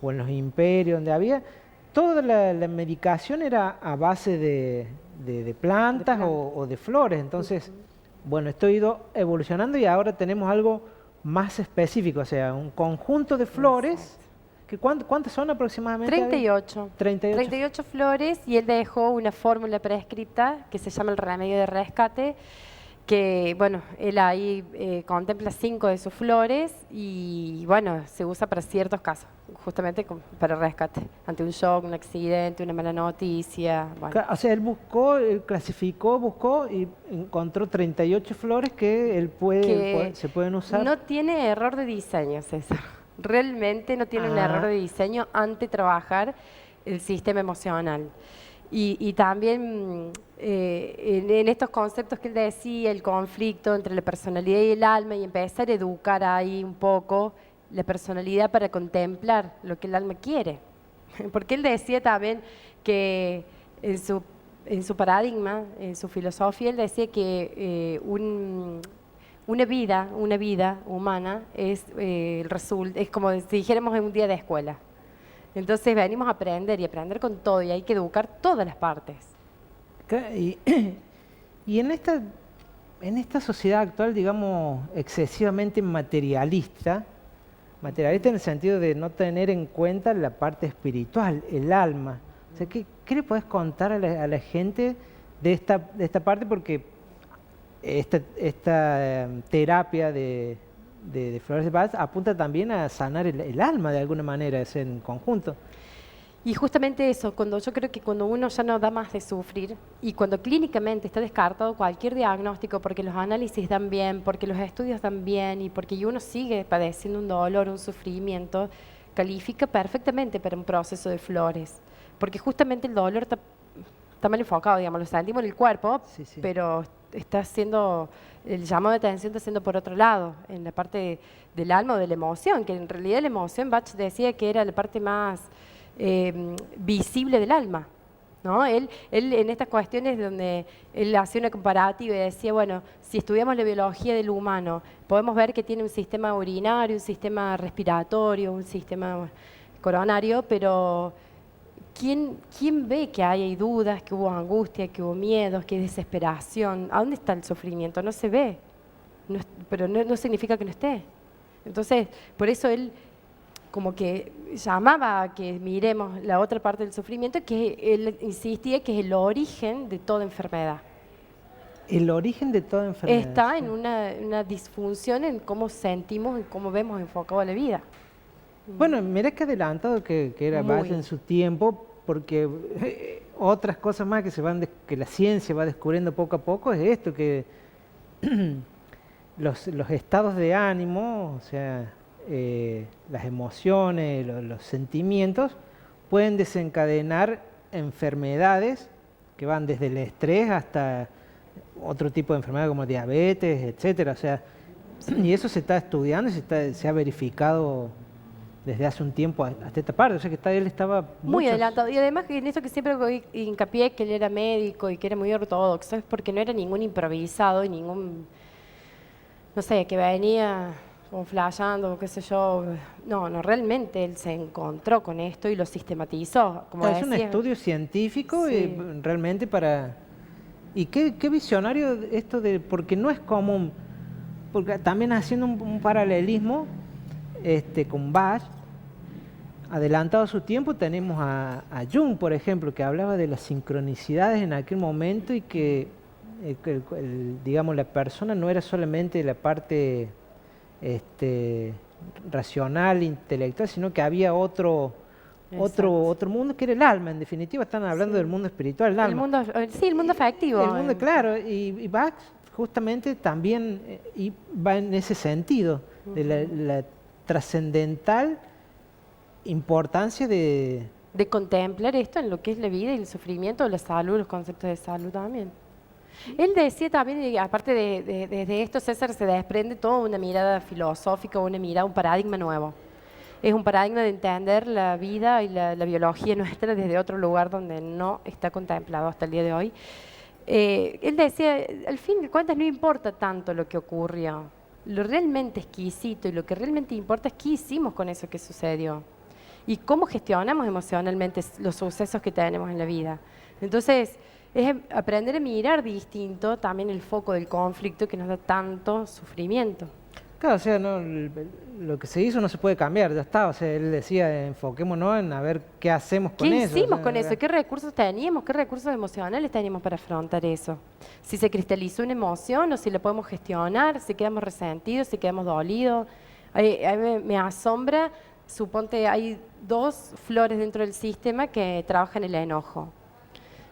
o en los imperios donde había, toda la medicación era a base de plantas o de flores. Entonces, bueno, esto ha ido evolucionando y ahora tenemos algo más específico, o sea, un conjunto de flores. Que ¿Cuántas son aproximadamente?
38. 38 flores, y él dejó una fórmula prescripta que se llama el remedio de rescate, que bueno, él ahí contempla 5 de sus flores y bueno, se usa para ciertos casos. justamente para rescate, ante un shock, un accidente, una mala noticia. Bueno.
O sea, él clasificó, buscó y encontró 38 flores que se pueden usar.
No tiene error de diseño, César. Realmente no tiene un error de diseño ante trabajar el sistema emocional. Y también en estos conceptos que él decía, el conflicto entre la personalidad y el alma, y empezar a educar ahí un poco la personalidad para contemplar lo que el alma quiere. Porque él decía también que en su paradigma, en su filosofía, él decía que una vida humana es como si dijéramos en un día de escuela. Entonces venimos a aprender y aprender con todo y hay que educar todas las partes.
Y en esta sociedad actual, digamos, excesivamente materialista en el sentido de no tener en cuenta la parte espiritual, el alma. O sea, ¿qué le puedes contar a la gente de esta parte? Porque esta terapia de Flores de Bach apunta también a sanar el alma de alguna manera, es en conjunto.
Y justamente eso, yo creo que cuando uno ya no da más de sufrir y cuando clínicamente está descartado cualquier diagnóstico porque los análisis dan bien, porque los estudios dan bien y porque uno sigue padeciendo un dolor, un sufrimiento, califica perfectamente para un proceso de flores. Porque justamente el dolor está mal enfocado, digamos, lo sentimos en el cuerpo, sí. Pero está haciendo, el llamado de atención está haciendo por otro lado, en la parte del alma o de la emoción, que en realidad la emoción, Bach decía que era la parte más visible del alma, ¿no? Él en estas cuestiones donde él hacía una comparativa y decía, bueno, si estudiamos la biología del humano, podemos ver que tiene un sistema urinario, un sistema respiratorio, un sistema coronario, pero ¿quién ve que hay dudas, que hubo angustia, que hubo miedos, que hay desesperación? ¿A dónde está el sufrimiento? No se ve, pero no significa que no esté. Entonces, por eso él como que llamaba a que miremos la otra parte del sufrimiento, que él insistía que es el origen de toda enfermedad.
El origen de toda enfermedad.
Está en una disfunción en cómo sentimos y cómo vemos enfocado la vida.
Bueno, mira que adelantado que era Bach en su tiempo, porque otras cosas más que la ciencia va descubriendo poco a poco es esto, que los estados de ánimo, o sea, las emociones, los sentimientos, pueden desencadenar enfermedades que van desde el estrés hasta otro tipo de enfermedad como diabetes, etcétera. O sea, y eso se está estudiando y se ha verificado desde hace un tiempo hasta esta parte. O sea que él estaba
muy adelantado. Y además que en eso que siempre hago hincapié, que él era médico y que era muy ortodoxo, es porque no era ningún improvisado y ningún, no sé, que venía como flasheando, qué sé yo. No, realmente él se encontró con esto y lo sistematizó. Como
es un estudio científico, sí. Realmente para... Y qué visionario esto porque no es común, porque también haciendo un paralelismo con Bach, adelantado a su tiempo, tenemos a Jung, por ejemplo, que hablaba de las sincronicidades en aquel momento y que, digamos, la persona no era solamente la parte racional, intelectual, sino que había otro mundo que era el alma. En definitiva, están hablando del mundo espiritual, el alma.
El mundo afectivo.
El mundo, claro, y Bach justamente también va en ese sentido, de la trascendental importancia de
contemplar esto en lo que es la vida y el sufrimiento, la salud, los conceptos de salud también. Él decía también, y aparte de esto, César, se desprende toda una mirada filosófica, un paradigma nuevo. Es un paradigma de entender la vida y la biología nuestra desde otro lugar donde no está contemplado hasta el día de hoy. Él decía, al fin de cuentas no importa tanto lo que ocurrió. Lo realmente exquisito y lo que realmente importa es qué hicimos con eso que sucedió y cómo gestionamos emocionalmente los sucesos que tenemos en la vida. Entonces, es aprender a mirar distinto también el foco del conflicto que nos da tanto sufrimiento.
Claro, o sea, lo que se hizo no se puede cambiar, ya está. O sea, él decía, enfoquémonos en a ver qué hacemos con eso.
¿Qué hicimos con eso? ¿Qué recursos teníamos? ¿Qué recursos emocionales teníamos para afrontar eso? Si se cristalizó una emoción o si la podemos gestionar, si quedamos resentidos, si quedamos dolidos. A mí me asombra suponte, hay 2 flores dentro del sistema que trabajan el enojo.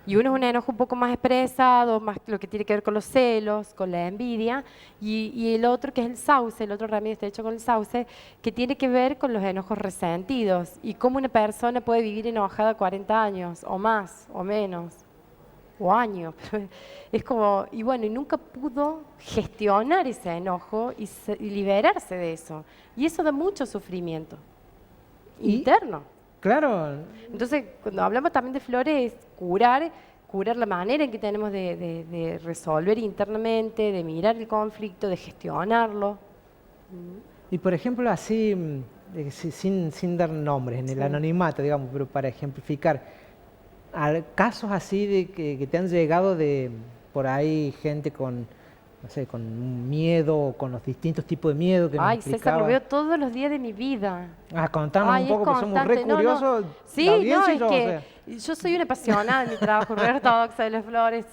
Y uno es un enojo un poco más expresado, más lo que tiene que ver con los celos, con la envidia, y el otro que es el sauce, el otro remedio está hecho con el sauce, que tiene que ver con los enojos resentidos y cómo una persona puede vivir enojada 40 años, o más, o menos, o años. Es como, y bueno, y nunca pudo gestionar ese enojo y liberarse de eso. Y eso da mucho sufrimiento interno.
Claro,
Entonces, cuando hablamos también de flores, es curar la manera en que tenemos de resolver internamente, de mirar el conflicto, de gestionarlo.
y por ejemplo así, sin dar nombres, en el anonimato, digamos, pero para ejemplificar, casos así de que te han llegado de por ahí gente con, no sé, con miedo, con los distintos tipos de miedo que me
Ay, César,
explicaba.
lo veo todos los días de mi vida.
Contanos
Ay,
un poco,
es
porque somos re
constante. No,
curiosos.
Sí,
la
no,
audiencia y
es
yo, o
que
sea.
yo soy una apasionada de mi trabajo, re ortodoxa de las flores,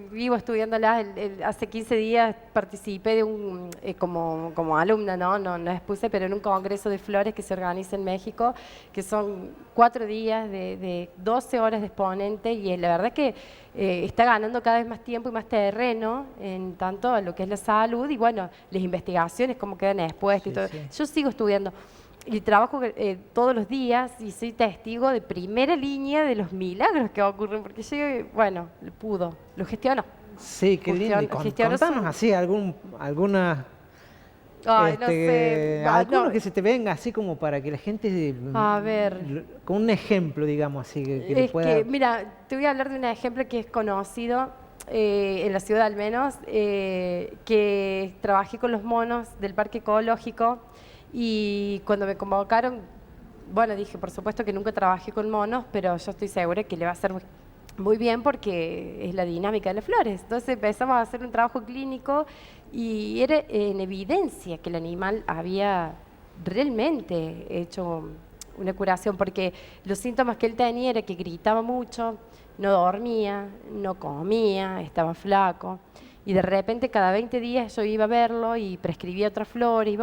vivo estudiándolas. Hace 15 días participé de un, como alumna, no expuse, pero en un congreso de flores que se organiza en México, que son 4 días de 12 horas de exponente, y la verdad que está ganando cada vez más tiempo y más terreno en tanto a lo que es la salud y bueno, las investigaciones, cómo quedan expuestas y todo.
Sí.
Yo sigo estudiando. Y trabajo todos los días y soy testigo de primera línea de los milagros que ocurren, porque yo, bueno, lo gestiono.
Sí, qué lindo. Y
Gestiono
contanos
su-
así algunas,
Ay, no sé.
algunos
no.
que se te venga así como para que la gente,
A ver.
con un ejemplo, digamos así, que le
Es
pueda...
que, mira, te voy a hablar de un ejemplo que es conocido en la ciudad al menos, que trabajé con los monos del Parque Ecológico y cuando me convocaron, bueno, dije, por supuesto que nunca trabajé con monos, pero yo estoy segura que le va a hacer muy bien porque es la dinámica de las flores. Entonces empezamos a hacer un trabajo clínico y era en evidencia que el animal había realmente hecho una curación, porque los síntomas que él tenía era que gritaba mucho, no dormía, no comía, estaba flaco, y de repente cada 20 días yo iba a verlo y prescribía otras flores,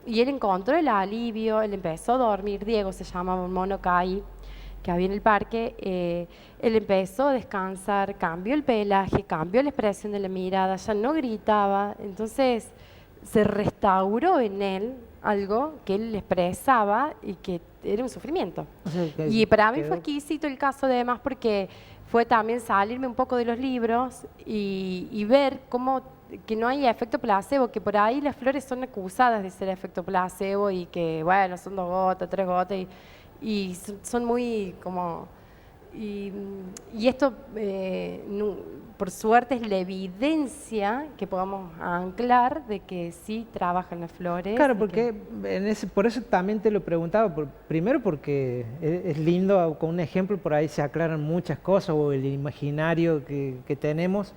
y él encontró el alivio, él empezó a dormir. Diego se llamaba, un mono que había en el parque, él empezó a descansar, cambió el pelaje, cambió la expresión de la mirada, ya no gritaba, entonces se restauró en él algo que él expresaba y que era un sufrimiento.
O sea, que
Y para mí
quedó-
fue exquisito el caso, además, porque fue también salirme un poco de los libros y ver cómo que no hay efecto placebo, que por ahí las flores son acusadas de ser efecto placebo y que, bueno, son 2 gotas, 3 gotas y son muy como... Y esto, por suerte, es la evidencia que podamos anclar de que sí trabajan las flores.
Claro,
y
porque por eso también te lo preguntaba, primero porque es lindo, con un ejemplo por ahí se aclaran muchas cosas o el imaginario que tenemos,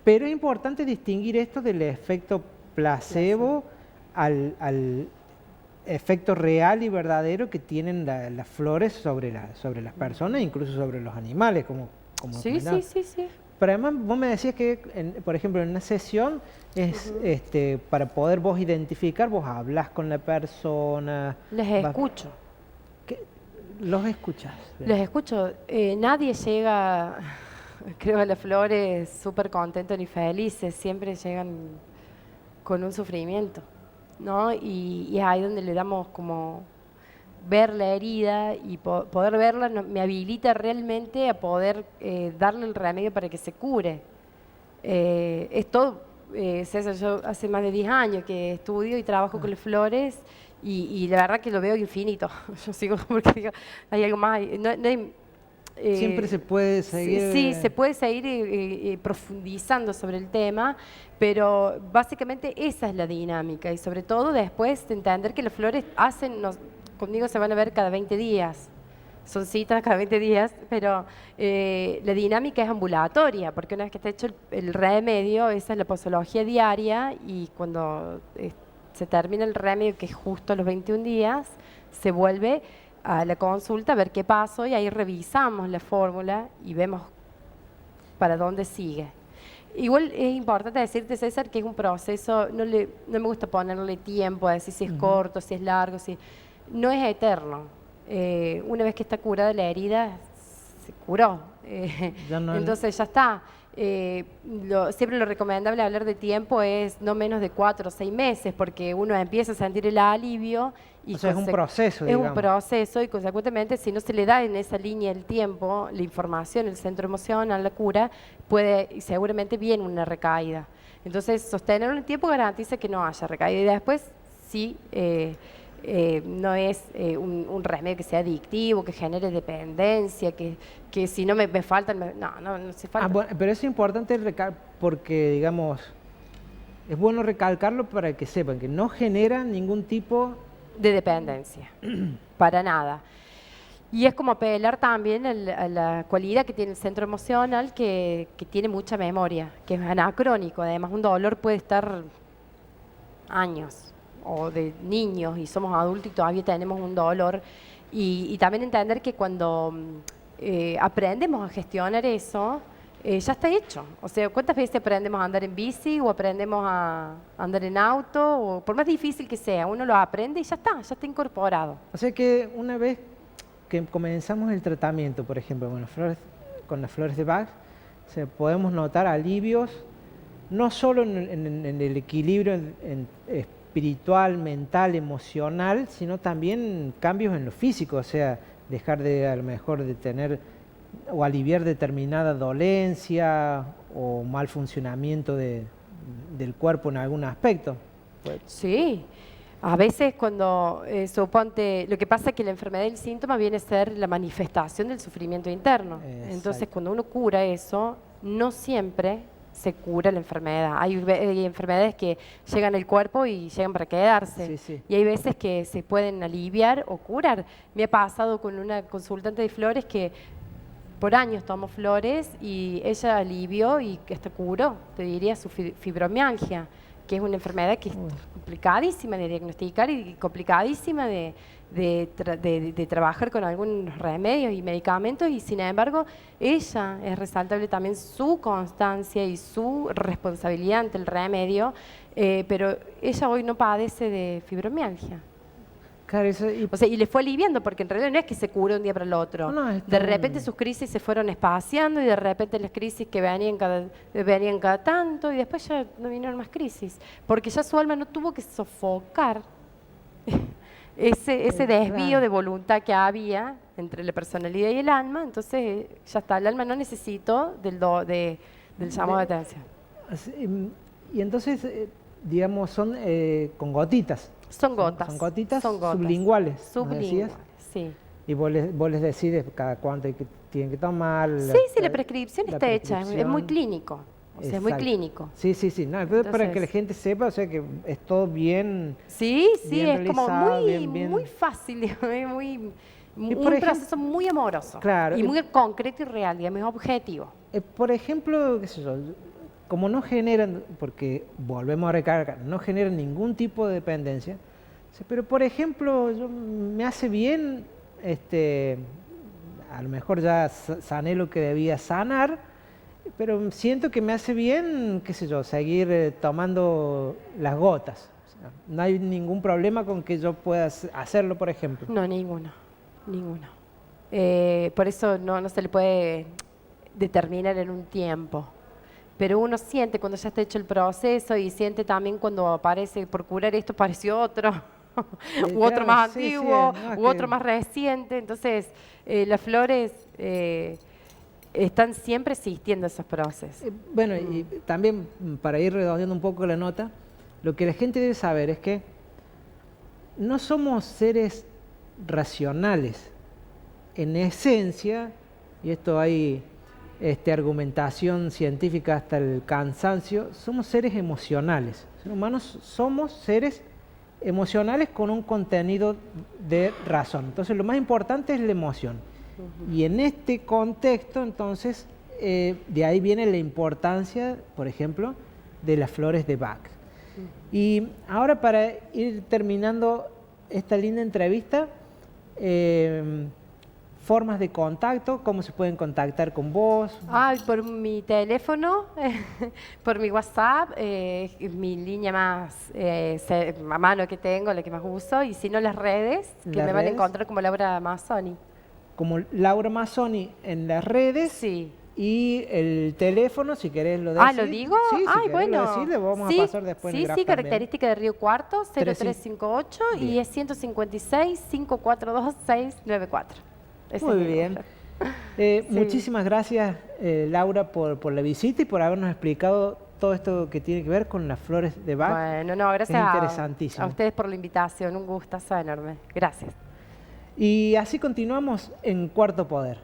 pero es importante distinguir esto del efecto placebo al efecto real y verdadero que tienen las flores sobre las personas, incluso sobre los animales, como
Sí,
comentabas.
sí.
Pero además vos me decías que, por ejemplo, en una sesión, es para poder vos identificar, vos hablas con la persona.
Les
vas-
escucho.
Los escuchás.
Les escucho. Nadie llega, creo, a las flores súper contentos ni felices. Siempre llegan con un sufrimiento, ¿no? Y es ahí donde le damos como ver la herida y poder verla me habilita realmente a poder darle el remedio para que se cure. César, yo hace más de 10 años que estudio y trabajo con las flores y la verdad que lo veo infinito. Yo sigo porque digo, hay algo más.
Siempre se puede seguir.
Sí, se puede seguir profundizando sobre el tema, pero básicamente esa es la dinámica y sobre todo después de entender que las flores conmigo se van a ver cada 20 días. Son citas cada 20 días, pero la dinámica es ambulatoria, porque una vez que está hecho el remedio, esa es la posología diaria y cuando se termina el remedio, que es justo a los 21 días, se vuelve a la consulta a ver qué pasó y ahí revisamos la fórmula y vemos para dónde sigue. Igual es importante decirte, César, que es un proceso, no me gusta ponerle tiempo a decir si es corto, si es largo, no es eterno. Una vez que está curada la herida, se curó.
Ya no-
Entonces ya está. Siempre lo recomendable hablar de tiempo es no menos de 4 o 6 meses, porque uno empieza a sentir el alivio. Y
O sea, es un proceso,
Es un
digamos.
proceso y consecuentemente si no se le da en esa línea el tiempo, la información, el centro emocional, la cura, y seguramente viene una recaída. Entonces, sostenerlo en el tiempo garantiza que no haya recaída. Y después, sí, no es un remedio que sea adictivo, que genere dependencia, que si no me faltan, no se falta.
Bueno, pero es importante porque, digamos, es bueno recalcarlo para que sepan que no genera ningún tipo...
De dependencia, para nada. Y es como apelar también a la cualidad que tiene el centro emocional, que tiene mucha memoria, que es anacrónico. Además, un dolor puede estar años, o de niños, y somos adultos y todavía tenemos un dolor. Y también entender que cuando aprendemos a gestionar eso, ya está hecho. O sea, ¿cuántas veces aprendemos a andar en bici o aprendemos a andar en auto? O por más difícil que sea, uno lo aprende y ya está incorporado.
O sea que una vez que comenzamos el tratamiento, por ejemplo, con las flores de Bach, podemos notar alivios, no solo en el equilibrio espiritual, mental, emocional, sino también cambios en lo físico, o sea, dejar de a lo mejor de tener o aliviar determinada dolencia o mal funcionamiento del cuerpo en algún aspecto.
Sí, a veces cuando suponte, lo que pasa es que la enfermedad del síntoma viene a ser la manifestación del sufrimiento interno.
Exacto.
Entonces, cuando uno cura eso, no siempre se cura la enfermedad. Hay enfermedades que llegan al cuerpo y llegan para quedarse.
Sí, sí.
Y hay veces que se pueden aliviar o curar. Me ha pasado con una consultante de flores que por años tomó flores y ella alivió y hasta curó, te diría, su fibromialgia, que es una enfermedad que es complicadísima de diagnosticar y complicadísima de trabajar con algunos remedios y medicamentos, y sin embargo ella, es resaltable también su constancia y su responsabilidad ante el remedio, pero ella hoy no padece de fibromialgia.
Claro,
O sea, y le fue aliviando, porque en realidad no es que se curó un día para el otro.
No,
de repente sus crisis se fueron espaciando y de repente las crisis que venían cada tanto y después ya no vinieron más crisis, porque ya su alma no tuvo que sofocar ese desvío
Claro.
de voluntad que había entre la personalidad y el alma. Entonces ya está, el alma no necesitó del llamado de atención.
Y entonces, digamos, son con gotitas.
Son gotas.
Son gotitas
son gotas.
sublinguales. ¿nos
Sublinguales,
decías?
sí.
Y vos les decides cada cuánto tienen que tomar.
Sí, la prescripción
la
está hecha, es muy
prescripción.
clínico. O sea, es muy
Exacto.
clínico.
Sí. No, entonces, para que la
Entonces-
gente sepa, o sea, que es todo bien.
Sí,
Bien
es como
realizado,
muy,
bien.
muy fácil, digamos, es un
por ejemplo-
proceso muy amoroso.
Claro,
Y
y-
muy concreto y real, digamos, es objetivo.
Por ejemplo, qué sé yo, como no generan, porque volvemos a recargar, no generan ningún tipo de dependencia, pero por ejemplo, me hace bien, a lo mejor ya sané lo que debía sanar, pero siento que me hace bien, qué sé yo, seguir tomando las gotas. O sea, no hay ningún problema con que yo pueda hacerlo, por ejemplo.
No, ninguno. Por eso no se le puede determinar en un tiempo. Pero uno siente cuando ya está hecho el proceso y siente también cuando aparece, por curar esto apareció otro, u otro
claro,
más
sí,
antiguo,
no, es
u
que-
otro más reciente. Entonces, las flores están siempre existiendo esos procesos.
Bueno, y también para ir redondeando un poco la nota, lo que la gente debe saber es que no somos seres racionales. En esencia, y esto hay argumentación científica hasta el cansancio, somos seres emocionales. Los seres humanos somos seres emocionales con un contenido de razón. Entonces lo más importante es la emoción. Y en este contexto, entonces, de ahí viene la importancia, por ejemplo, de las flores de Bach. Y ahora, para ir terminando esta linda entrevista, formas de contacto, cómo se pueden contactar con vos.
Por mi teléfono, por mi WhatsApp, mi línea más a mano que tengo, la que más uso, y si no las redes, que
¿Las
me van a
redes?
encontrar como Laura Mazzoni.
Como Laura Mazzoni en las redes.
Sí.
Y el teléfono, si querés lo decís.
¿Lo digo?
Sí, si querés
bueno.
lo decís, le vamos
Sí,
a pasar después en el
sí,
graph
sí,
también.
característica de Río Cuarto, 0358 y
Bien.
es 156 542 694. Ese es
Muy
mi
bien.
número. Sí.
Muchísimas gracias, Laura, por la visita y por habernos explicado todo esto que tiene que ver con las flores de Bach.
Bueno, no, gracias
Es interesantísimo.
a ustedes por la invitación, un gustazo enorme. Gracias.
Y así continuamos en Cuarto Poder.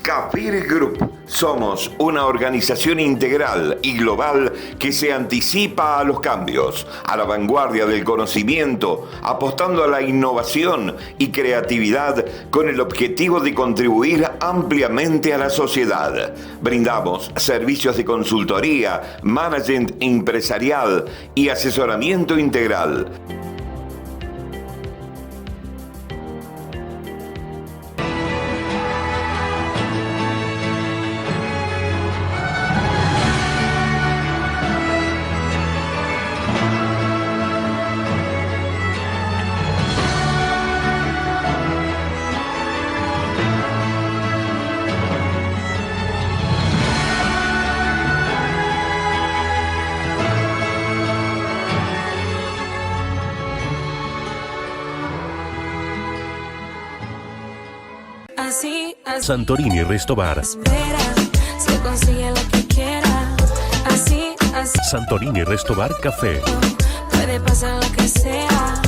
Cafir Group. Somos una organización integral y global que se anticipa a los cambios, a la vanguardia del conocimiento, apostando a la innovación y creatividad con el objetivo de contribuir ampliamente a la sociedad. Brindamos servicios de consultoría, management empresarial y asesoramiento integral.
Así, así.
Santorini Resto Bar.
Espera, se consigue lo que quiera. Así, así.
Santorini Resto Bar Café.
Puede pasar lo que sea.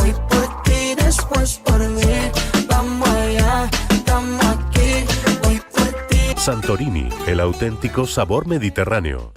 Hoy por ti, después por mí. Vamos allá, estamos aquí. Hoy por ti.
Santorini, el auténtico sabor mediterráneo.